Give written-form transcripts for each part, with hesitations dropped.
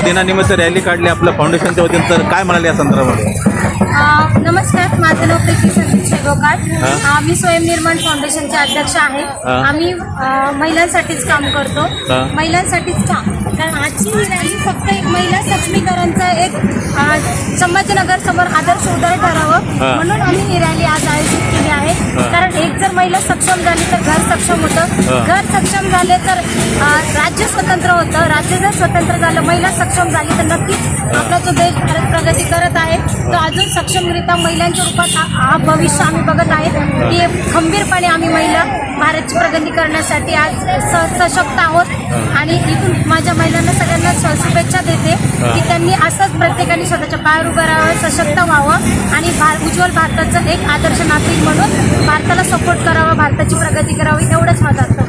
दिनानिमित्त रॅली काढली आपल्या फाउंडेशनच्या वतीने, तर काय म्हणाले या संदर्भामध्ये? नमस्कार, माझं नाव प्रीती संदीप शेगोकार. मी स्वयंनिर्माण फाउंडेशनचे अध्यक्ष आहे. आम्ही महिलांसाठीच काम करतो, महिलांसाठीच काम. कारण आजची ही रॅली फक्त एक महिला सक्षमीकरणचं एक संभाजीनगर समोर आदर्श उदाहरण ठरावं म्हणून आम्ही ही रॅली आज आयोजित केली आहे. कारण एक जर महिला सक्षम झाली तर घर सक्षम होतं, घर सक्षम झाले तर राज्य स्वतंत्र होतं, राज्य जर स्वतंत्र झालं, महिला सक्षम झाली तर नक्कीच आपला जो देश भारत प्रगती करत आहे तो अजून सक्षमरित्या महिलांच्या रूपात हा भविष्य आम्ही बघत आहे की खंबीरपणे आम्ही महिला भारतची प्रगती करण्यासाठी आज सशक्त आहोत. आणि इथून माझ्या महिलांना सगळ्यांना शुभेच्छा देते की त्यांनी असंच प्रत्येकाने स्वतःच्या पायावर उभं राहावं, सशक्त व्हावं आणि उज्ज्वल भारताचं एक आदर्श नागरिक म्हणून भारताला सपोर्ट करावा, भारताची प्रगती करावी, एवढंच माझं असतं.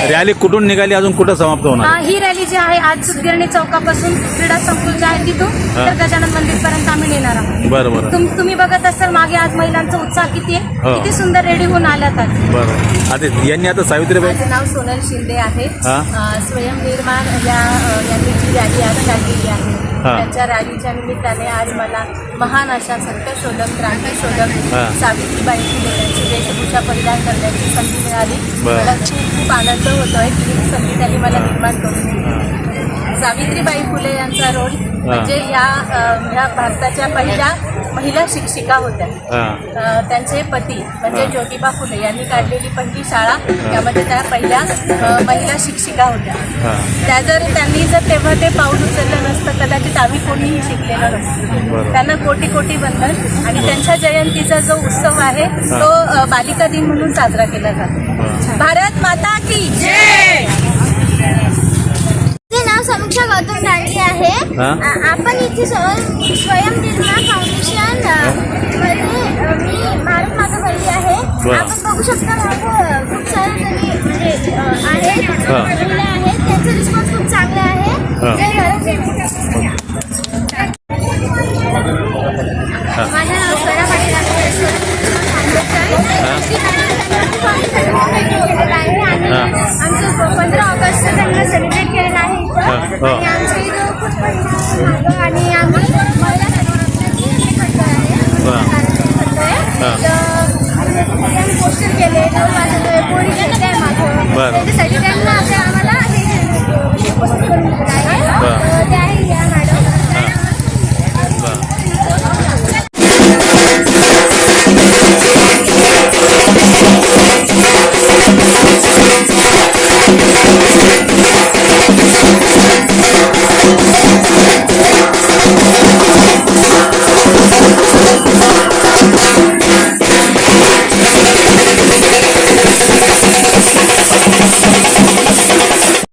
रॅली कुठून निघाली, अजून कुठं समाप्त होणार? ही रॅली जी आहे आज सुतगिरणी चौकापासून क्रीडा संकुल जे आहे तिथून तर गजानन मंदिरपर्यंत आम्ही नेणार आहोत. बरं. तुम्ही बघत असाल मागे आज महिलांचा उत्साह किती आहे, किती सुंदर रेडी होऊन आल्यात आज. बरं. आता यांनी आता सावित्रीबाई, माझं नाव सोनल शिंदे आहे. स्वयंनिर्माण यांनी जी रॅली आज काढलेली आहे त्यांच्या रॅलीच्या निमित्ताने आज मला महान अशा सत्यशोधक, क्रांतीशोधक सावित्रीबाई फुले यांची वेशभूषा परिधान करण्याची संधी मिळाली. मला खूप आनंद होतोय की ही संधी त्यांनी मला निर्माण करून दिली. सावित्रीबाई फुले यांचा रोल म्हणजे या भारताच्या पहिल्या महिला शिक्षिका होत्या. त्यांचे पती म्हणजे ज्योतिबा फुले यांनी काढलेली पहिली शाळा, त्यामध्ये त्या पहिल्या महिला शिक्षिका होत्या. त्यांनी जर तेव्हा ते पाऊल उचललं नसतं कदाचित आम्ही कोणीही शिकलेलं नसतं. त्यांना कोटी कोटी वंदन. आणि त्यांच्या जयंतीचा जो उत्सव आहे तो बालिका दिन म्हणून साजरा केला जातो. भारत माता की जय. समीक्षा गौतम दांडगे आहे. आपण इथे स्वयंनिर्माण फाउंडेशन मध्ये मी भारत माता पहिली आहे. आपण बघू शकता खूप सारे जणी म्हणजे आहेत, महिला आहेत, त्यांचा रिस्पॉन्स खूप चांगला आहे. जय भारत.